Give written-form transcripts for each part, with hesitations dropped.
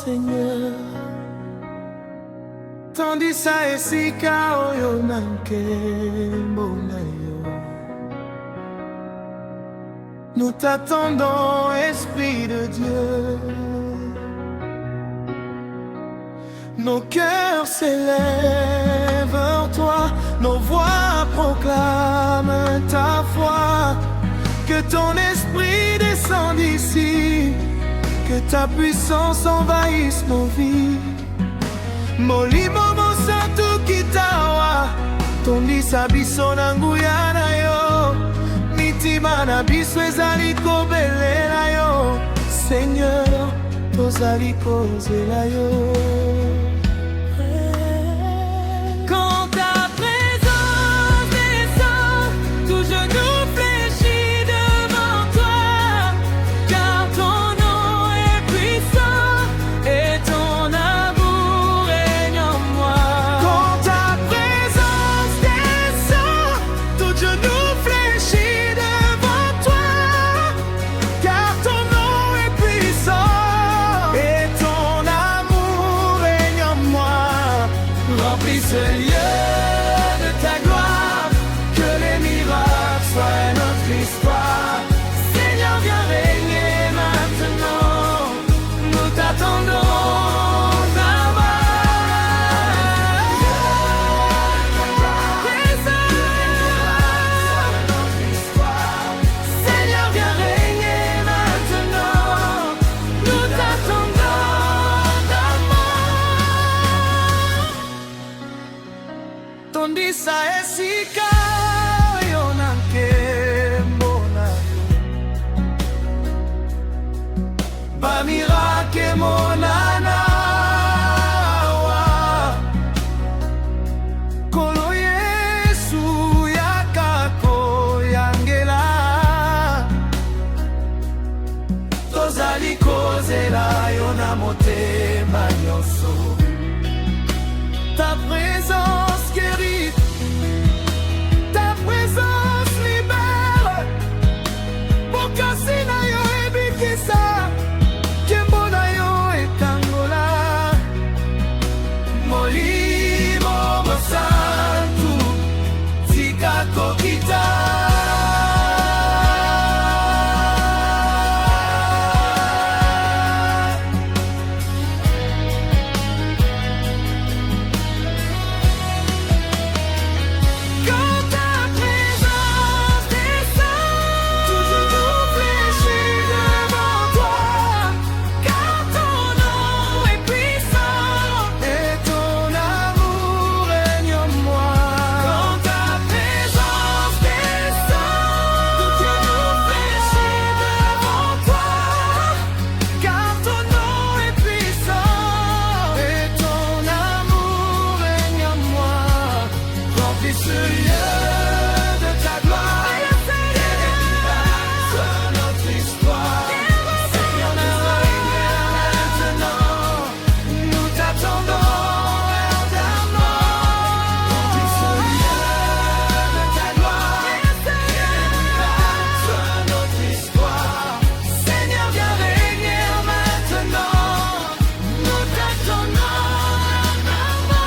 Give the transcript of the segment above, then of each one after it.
Seigneur. Tandis à esika oyo nankembo na yo. Nous t'attendons, Esprit de Dieu. Nos cœurs s'élèvent en toi, nos voix proclament ta foi. Que ton esprit descende ici, que ta puissance envahisse nos vies. Molimo mosantu kitawa, tondisa biso na nguya na yo. Mitima na biso ezali kobelela yo. Seigneur, tozali kozela yo. Remplis ce lieu de ta gloire, que les miracles soient notre histoire. Seigneur, viens régner maintenant, nous t'attendons là-bas. Seigneur, viens régner maintenant, nous t'attendons. Tondisa esika oyo nankembo na yo. Bamirake monana wa Kolo Yesu yakako yangela. Tozali kozela yo na motema nyonso. Ta présence guérit, ta présence libère. Bokasi na yo ebikisa, kembo na yo etangola. Molimo mosantu, tika kokita. Ce lieu de ta gloire, que les miracles soient notre histoire. Seigneur, nous règne maintenant, nous t'attendons ardemment. Remplis ce lieu de ta gloire, que les miracles soient notre histoire. Seigneur, viens régner maintenant, nous t'attendons ardemment.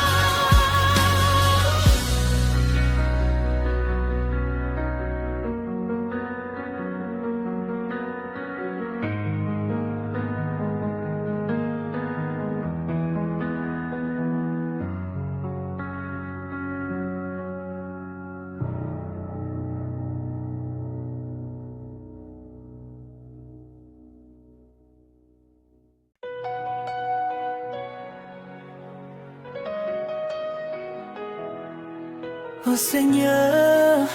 Oh Seigneur,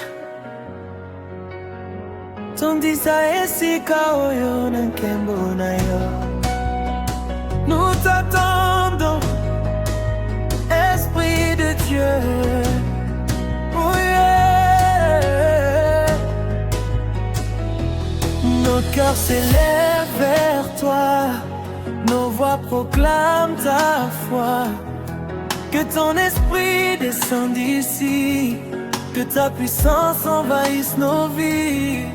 tondisa esika oyo nankembo na yo. Nous t'attendons, Esprit de Dieu. Oh yeah. Nos cœurs s'élèvent vers toi, nos voix proclament ta foi. Que ton esprit descende ici, que ta puissance envahisse nos vies.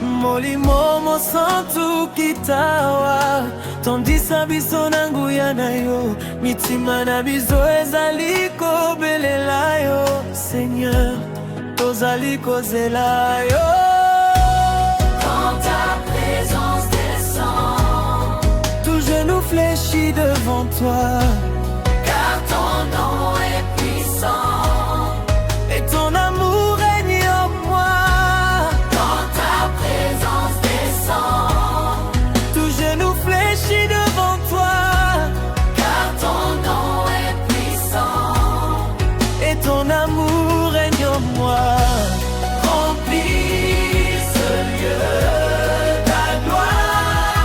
Molimo mosantu kitawa tondisa biso na nguya na yo mitima na biso ezali kobelela yo Seigneur tozali kozela yo. Quand ta présence descend, tout genou fléchit devant toi, car ton nom est puissant et ton amour règne en moi. Quand ta présence descend, tout genou fléchit devant toi, car ton nom est puissant et ton amour règne en moi. Remplis ce lieu ta gloire,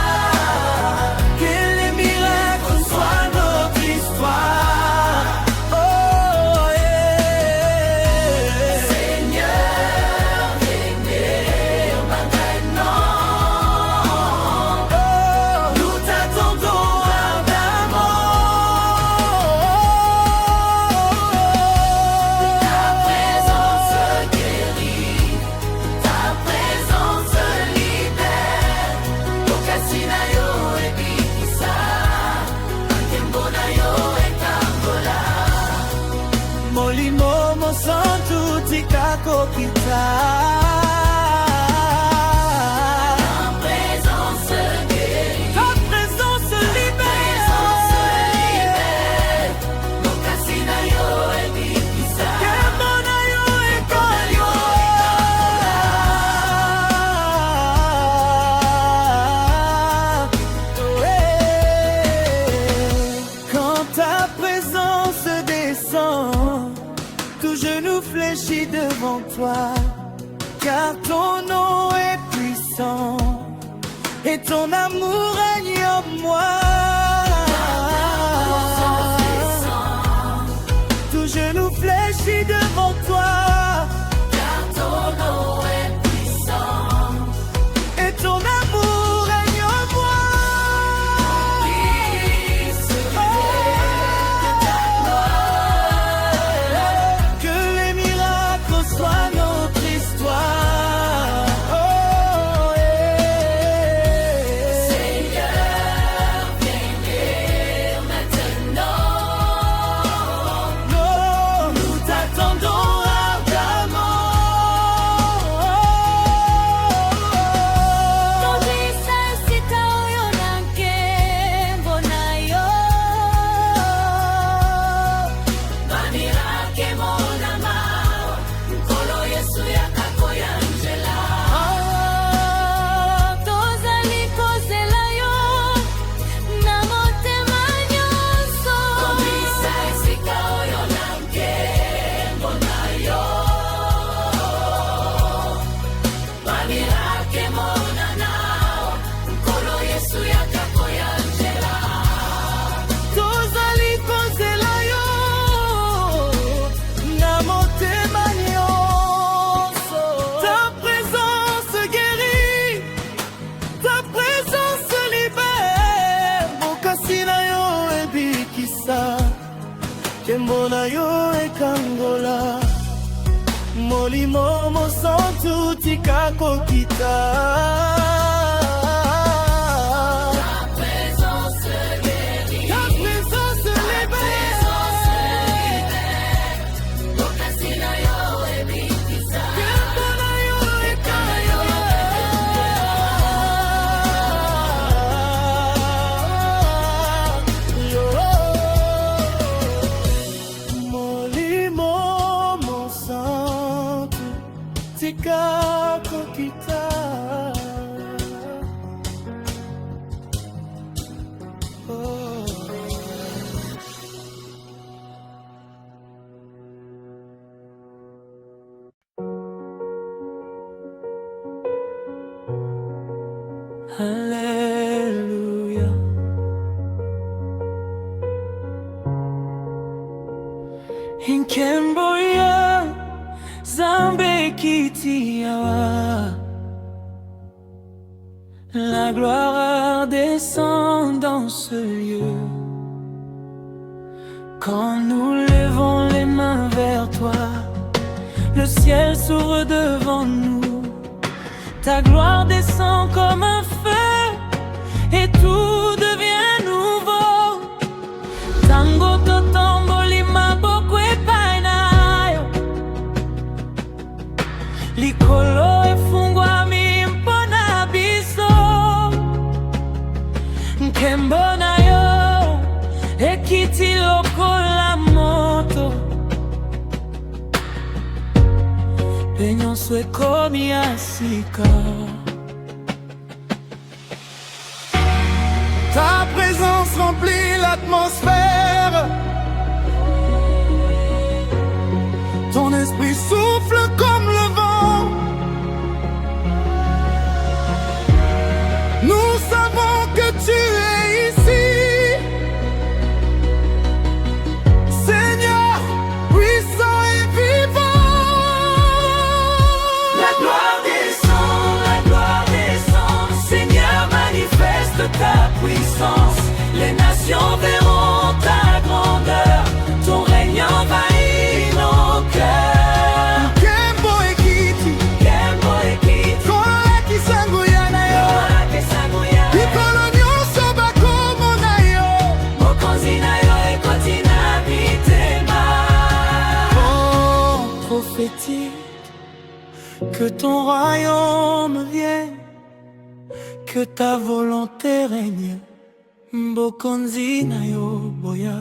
Que les miracles soient notre histoire. Oh yeah. Seigneur, venez maintenant. Oh, nous t'attendons ardemment. Ta présence guérit, ta présence libère. Lokasina yo ebikisa, nkembo na yo etambola. Molimo mosantu tikakokita. Ta présence guérit, Ta présence libère. Lokasina yo ebikisa. Nkembo na yo ekambola. Quand ta présence descend, tout genou fléchit devant toi, car ton nom est puissant et ton amour règne en moi. Tout genou fléchit devant toi, Car ton nom est puissant, et ton amour règne en moi. Que les miracles soient notre histoire. Oh yeah. Seigneur, viens maintenant. Non, nous t'attendons ardemment. Tondisa esika oyo na nkembo na yo. Bamirake monama, nkolo Yesu yakakoya nzela. Tozali kozela yo na motema nyonso. Tondisa esika oyo na nkembo na yo. Bamirake monana, nkolo Yesu yakakoya nzela. Tozali kozela yo na motema nyonso. Ta présence guérit, ta présence libère. Bokasi na yo ebikisa, nkembo na yo ekangola. Molimo mosantu tikakokita. Ta présence guérit, Ta présence libère. Lokasina yo ebikisa. Nkembo na yo ekangola. Molimo mosantu tikakokita. Alléluia. Nkembo ya Zambe kitiawa, la gloire descend dans ce lieu. Quand nous levons les mains vers toi, le ciel s'ouvre devant nous. Ta gloire descend comme un feu et tout devient nouveau. Tango totomboli mabokwe painayo. Likolo efungwa mimpona biso. Nkembo na yo ekiti lokola moto. Penyonso ekomi ya sika. Ta présence remplit l'atmosphère. Ton esprit souffle comme le vent. Nous savons que tu es ici, Seigneur, puissant et vivant. La gloire descend, Seigneur, manifeste ta puissance. Les nations verront ta grandeur, ton règne envahit nos cœurs. Kembo ekiti, Kola kisanguya na yo. kesanguya, Bikolo nyonso bakomona yo. mokonzi na yo ekoti na mitema. Oh, prophétique, que ton royaume vienne, que ta volonté règne. Bokonzi na yo boya,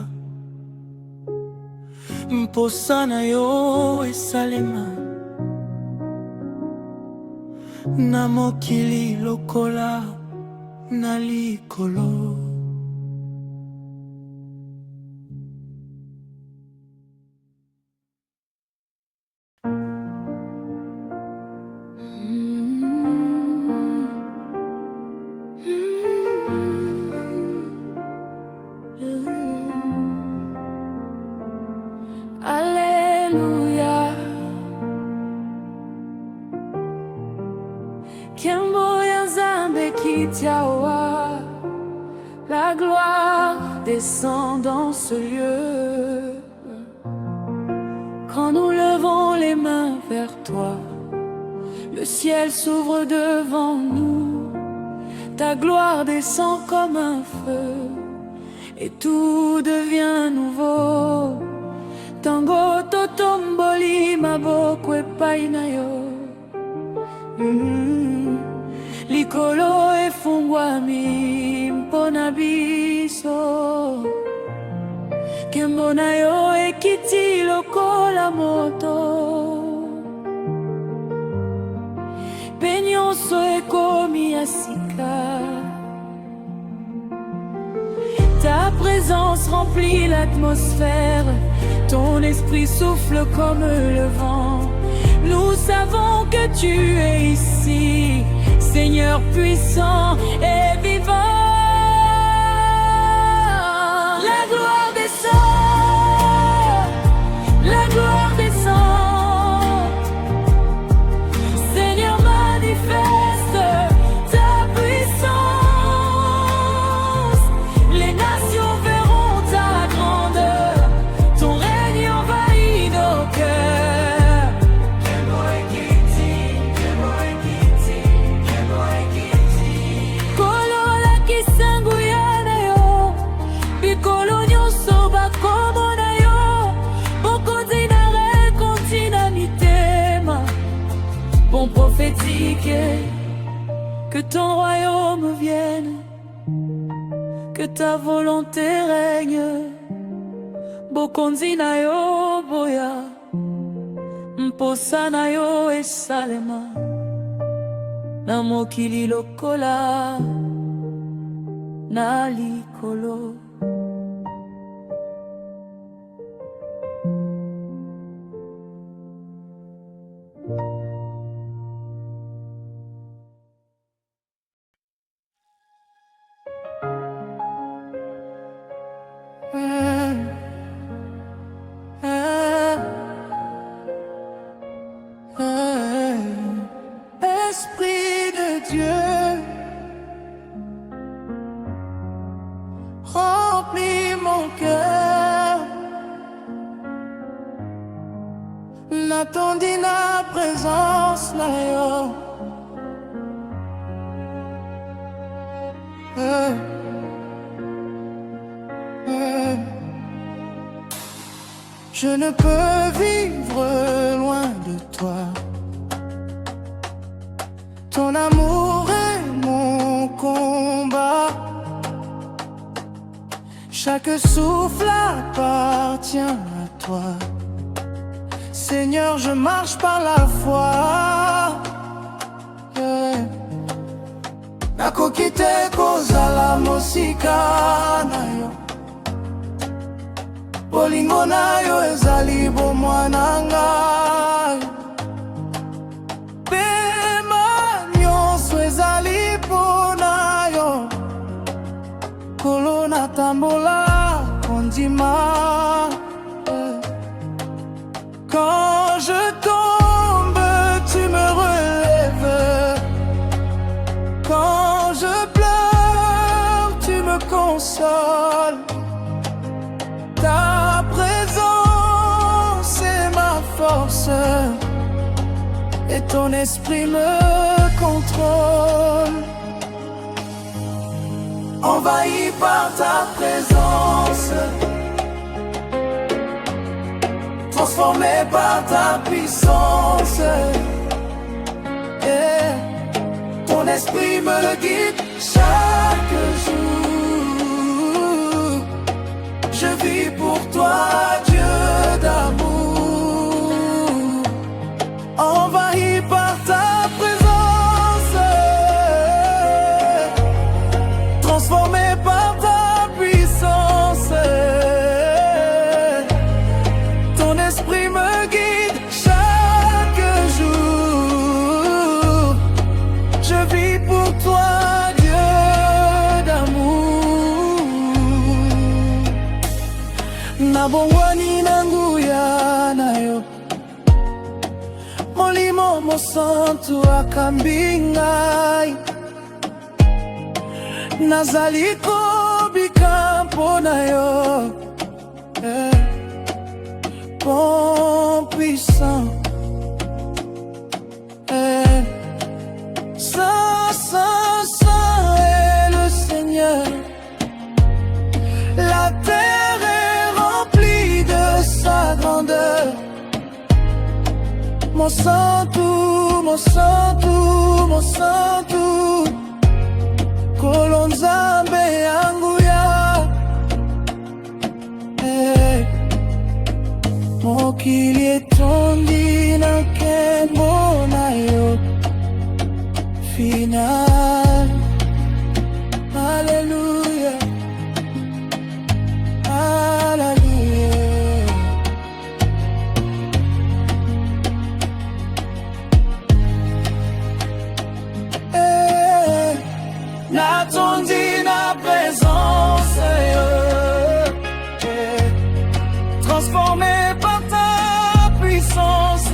mposa na yo esalema na mokili lokola na likolo. Alléluia. Kembo ya Nzambe kitiawa. La gloire descend dans ce lieu. Quand nous levons les mains vers toi, le ciel s'ouvre devant nous. Ta gloire descend comme un feu et tout devient nouveau. Tango totomboli maboko epai na yo. Likolo efungwami mpona biso. Nkembo na yo ekiti lokola moto. Mpe nyonso ekomi ya sika. Ta présence remplit l'atmosphère. Ton esprit souffle comme le vent. Nous savons que tu es ici, Seigneur puissant et vivant. La gloire descend, la gloire descend. Seigneur, manifeste ta puissance. Les nations verront ta grandeur. Ton règne envahit nos cœurs. Kolola kisanguya na yo. Bikolo nyonso bakomona yo. Bokonzi na rekonti na mitema. Bon prophétique, que ton royaume vienne, que ta volonté règne. Bokonzi na yo boya, mposa na yo esalema na mokili lokola na likolo. Esprit de Dieu, remplis mon cœur. N'attendis la présence là yo. Je ne peux vivre loin de toi. Ton amour est mon combat. Chaque souffle appartient à toi. Seigneur, je marche par la foi. Nakokite kozala mosika na yo. Bolingo na yo ezali bomwana ngai. Pema nyonso ezali mpona yo. Kolo natambola kondima. Quand je tombe, tu me relèves. Quand je pleure, tu me consoles. Ta présence est ma force et ton esprit me contrôle. Envahi par ta présence, transformé par ta puissance. Ton esprit me guide chaque jour. Je vis pour toi, Dieu d'amour. Envahi par ta présence, transformé par ta puissance. Ton esprit me guide chaque jour. Je vis pour toi, Dieu d'amour. Nabongwani nanguya nayo. Molimo mosantu akambingai. Nazali kobika mpona yo. Bon puissant. Saint est le Seigneur. La terre est remplie de sa grandeur. Mon santu, mon santu, mon santu. Kolonzambe yanguya. Mokili etondi na nkembo na yo. Final. Hallelujah. Hallelujah. N'attendis la présence, transformé par ta puissance.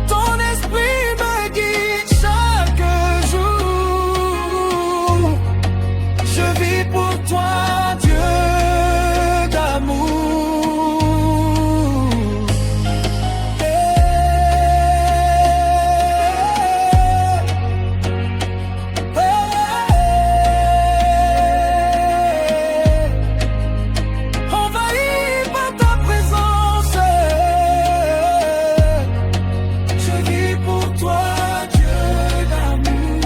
Ton esprit me guide chaque jour. Je vis pour toi, Dieu d'amour. Envahi par ta présence, je vis pour toi, Dieu d'amour.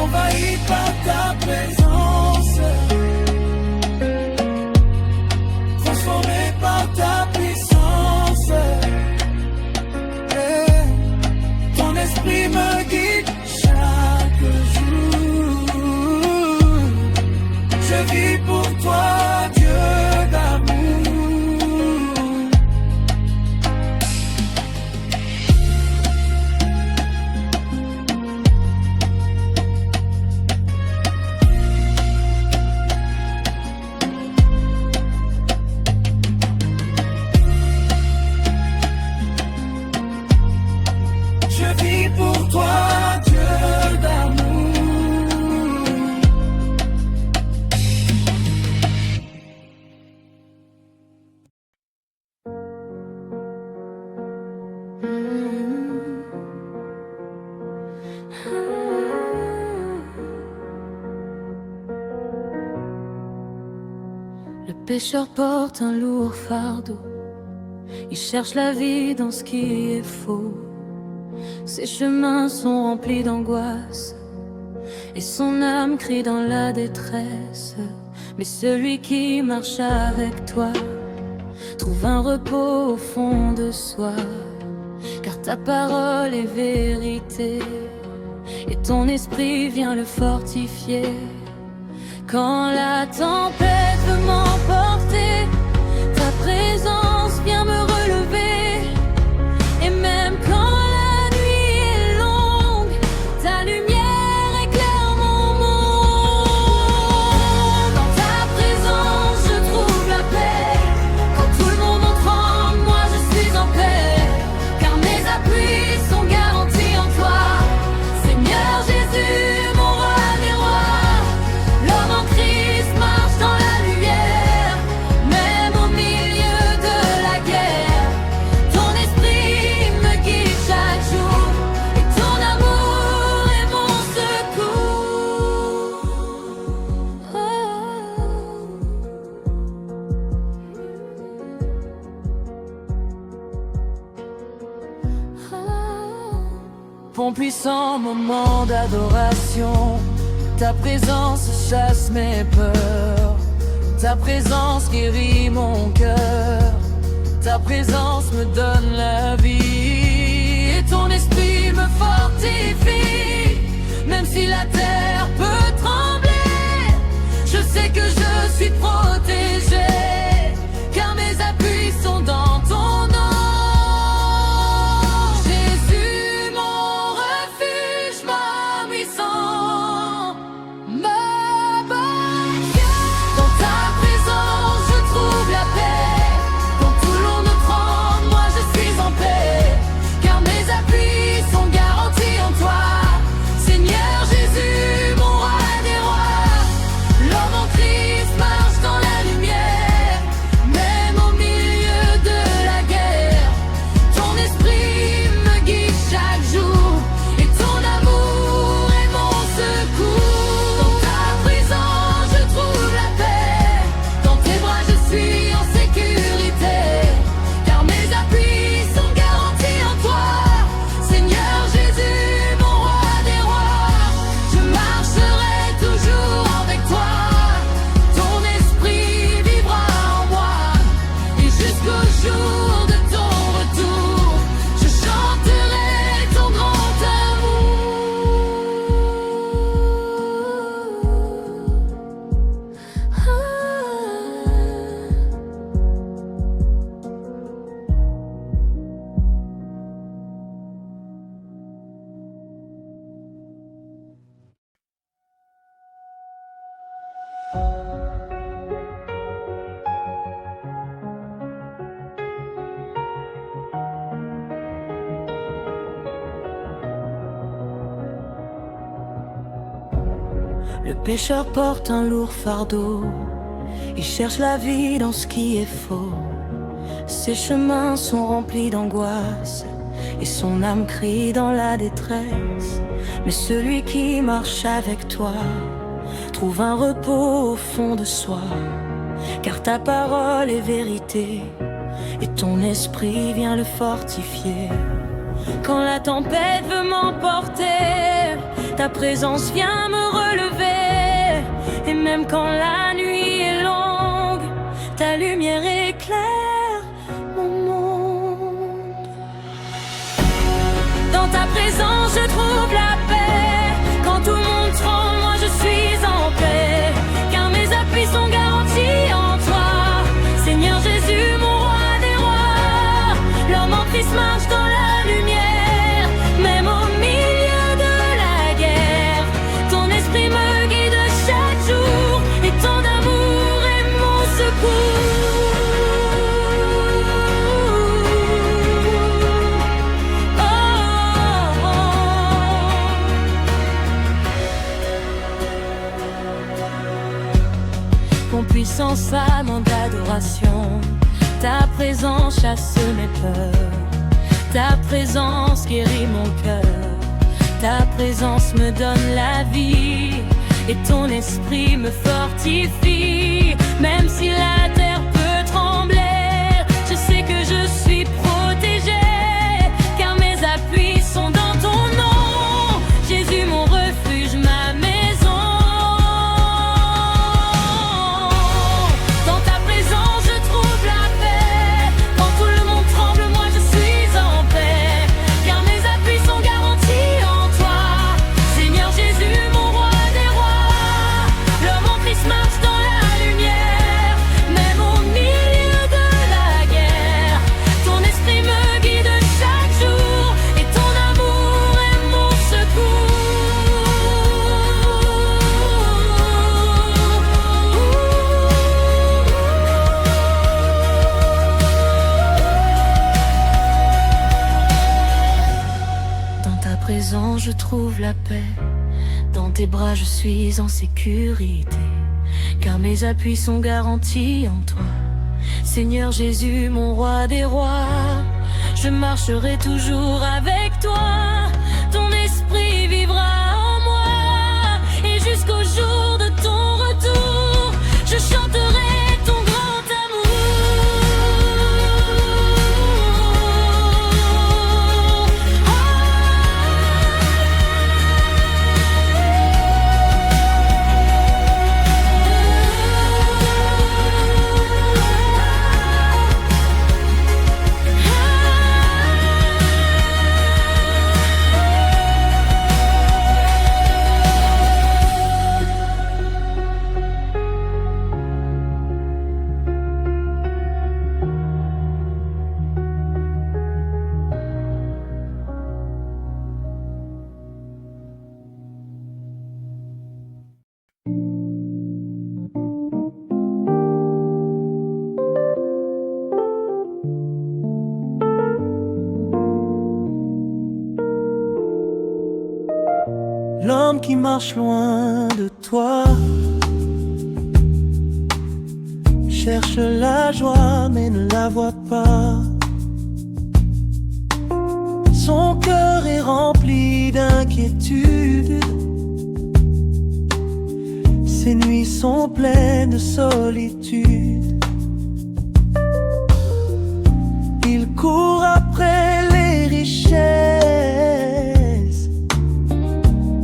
Envahi par ta présence, transformé par ta puissance. Ton esprit me guide chaque jour. Je vis pour toi, Dieu d'amour. Je vis pour toi, Dieu d'amour. Le pécheur porte un lourd fardeau. Il cherche la vie dans ce qui est faux. Ses chemins sont remplis d'angoisse et son âme crie dans la détresse. Mais celui qui marche avec toi trouve un repos au fond de soi, car ta parole est vérité et ton esprit vient le fortifier. Quand la tempête veut m'emporter, ta présence vient me relever. Et même quand la nuit est longue, ta lumière éclaire mon monde. Dans ta présence je trouve la paix. Quand tout le monde en tremble, moi je suis en paix, car mes appuis sont garantis en toi. Seigneur Jésus, mon roi des rois, l'homme en Christ marche dans la lumière. Même au milieu de la guerre, ton esprit me guide chaque jour, et ton amour est mon secours. Bon puissant moment d'adoration, ta présence chasse mes peurs, ta présence guérit mon cœur, ta présence me donne la vie, et ton esprit me fortifie. Même si la terre peut trembler, je sais que je suis protégé, car mes appuis sont dans ton nom. Jésus, mon refuge, ma puissance, ma barrière. Dans ta présence, je trouve la paix. Quand tout le monde tremble, moi je suis en paix, car mes appuis sont garantis en toi. Seigneur Jésus, mon roi des rois, l'homme en Christ marche dans la lumière. Même au milieu de la guerre, ton esprit me guide chaque jour, et ton amour est mon secours. Dans ta présence je trouve la paix, dans tes bras je suis en sécurité, car mes appuis sont garantis en toi. Seigneur Jésus, mon roi des rois, je marcherai toujours avec toi. Ton esprit vivra en moi, et jusqu'au jour de ton retour, je chanterai ton grand Le pécheur porte un lourd fardeau, il cherche la vie dans ce qui est faux. Ses chemins sont remplis d'angoisse, et son âme crie dans la détresse. Mais celui qui marche avec toi trouve un repos au fond de soi, car ta parole est vérité, et ton esprit vient le fortifier. Quand la tempête veut m'emporter, ta présence vient me relever. Et même quand la nuit est longue, ta lumière éclaire mon monde. Dans ta présence je trouve la paix. Quand tout le monde tremble, moi je suis en paix, car mes appuis sont garantis en toi. Seigneur Jésus, mon roi des rois, l'homme en Christ marche dans la lumière. Même au milieu de la guerre, ton esprit me guide chaque jour, et ton amour est mon secours. Oh, oh, oh. Ton puissance amant d'adoration, ta présence chasse mes peurs, ta présence guérit mon cœur, ta présence me donne la vie, et ton esprit me fortifie. Même si la terre peut trembler, je sais que je suis protégée, car mes appuis sont dans ton nom. Jésus, mon refuge, ma maison. Dans ta présence, je trouve la paix. Quand tout le monde tremble, moi je suis en paix, car mes appuis sont garantis en toi. Seigneur Jésus, mon roi des rois, l'homme en Christ marche dans la lumière, même au milieu de la guerre. Ton esprit me guide chaque jour, et ton amour est mon secours. Dans ta présence, je trouve la paix. Dans tes bras, je suis en sécurité, car mes appuis sont garantis en toi. Seigneur Jésus, mon roi des rois, je marcherai toujours avec toi. Ton esprit vivra en moi, et jusqu'au jour de ton retour, je chanterai ton grand L'homme qui marche loin de toi cherche la joie mais ne la voit pas. Son cœur est rempli d'inquiétude, ses nuits sont pleines de solitude. Il court après les richesses,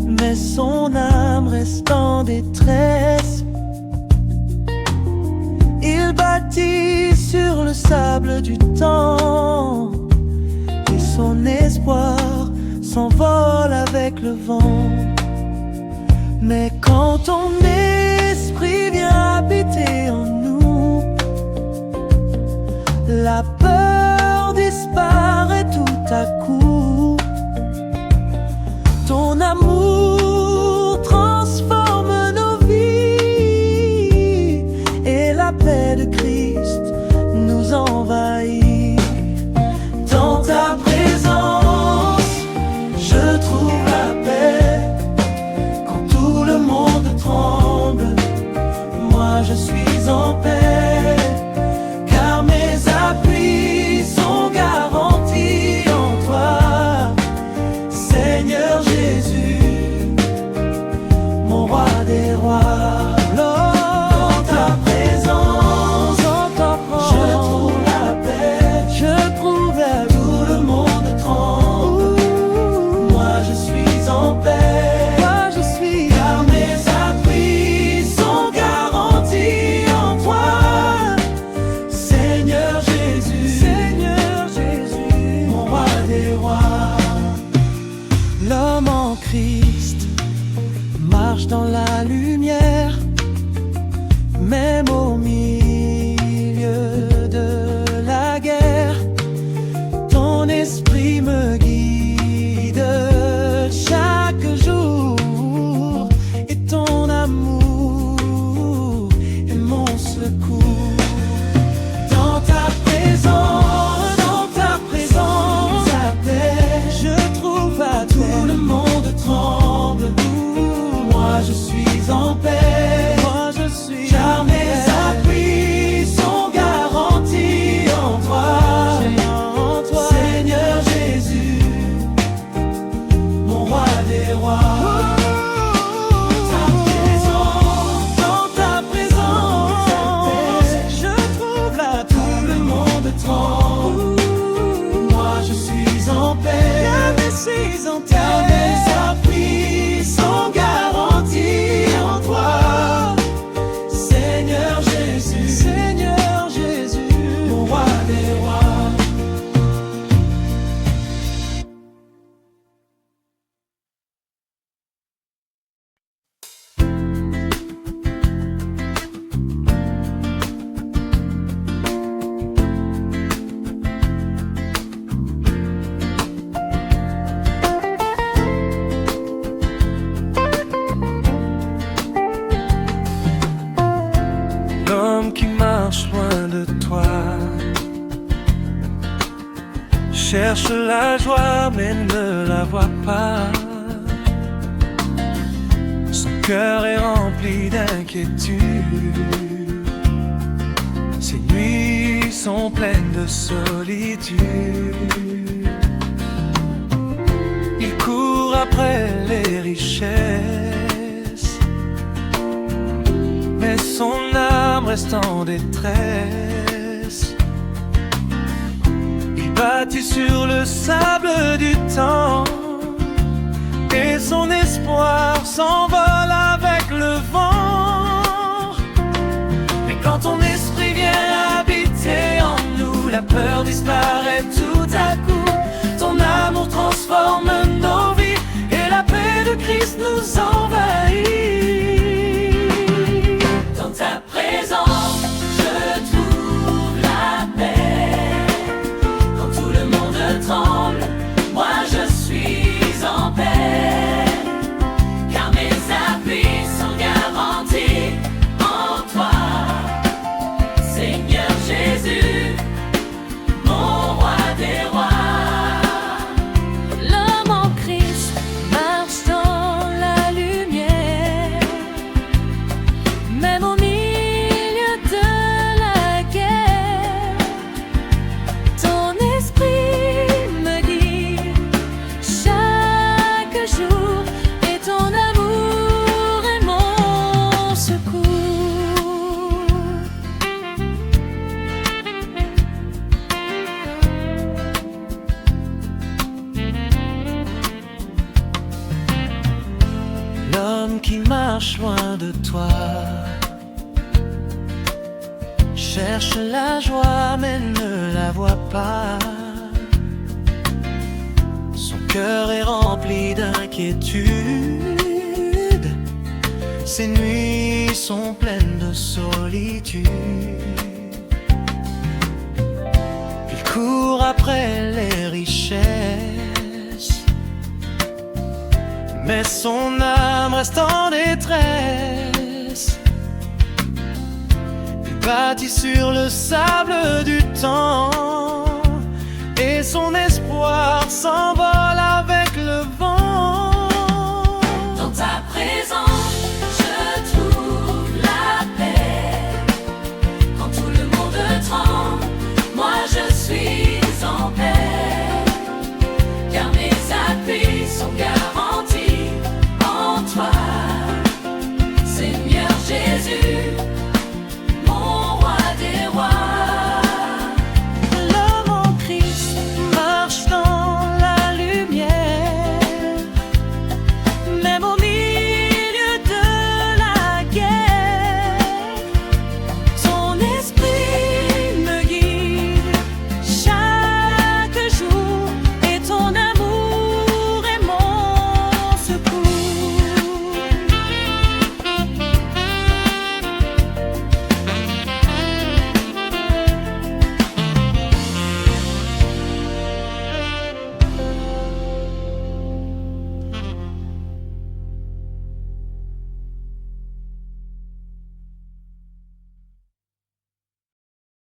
mais son âme reste en détresse. Il bâtit sur le sable du temps, et son espoir s'envole avec le vent. Mais quand ton esprit vient habiter en nous, la peur disparaît tout à coup. Ton amour transforme nos vies, et la paix de Christ nous envahit. Dans ta présence, je trouve la paix. Quand tout le monde tremble, moi je suis en paix, car mes appuis sont garantis en toi. Seigneur Jésus, mon roi des rois. Dans ta présence, je trouve la paix. Tout le monde tremble, moi je suis en paix, car mes appuis sont garantis en toi. cherche la joie mais ne la voit pas. Son cœur est rempli d'inquiétude. Ses nuits sont pleines de solitude. Il court après les richesses, mais son âme reste en détresse. Il bâtit sur le sable du temps et son espoir s'envole avec le vent. Mais quand ton esprit vient habiter en nous, la peur disparaît tout à coup. Ton amour transforme nos vies et la paix de Christ nous envahit. Dans ta présence, je trouve la paix. Quand tout le monde tremble, moi je suis en paix. Car mes appuis sont garantis en toi, Seigneur Jésus, mon roi des rois. L'homme en Christ marche dans la lumière, même au milieu de la guerre. Ton esprit me guide chaque jour et ton amour est mon secours. L'homme qui marche loin de toi cherche la joie mais ne la voit pas. Son cœur est rempli d'inquiétude. Ses nuits sont pleines de solitude. Il court après les richesses, mais son âme reste en détresse. Il bâtit sur le sable du temps et son espoir s'envole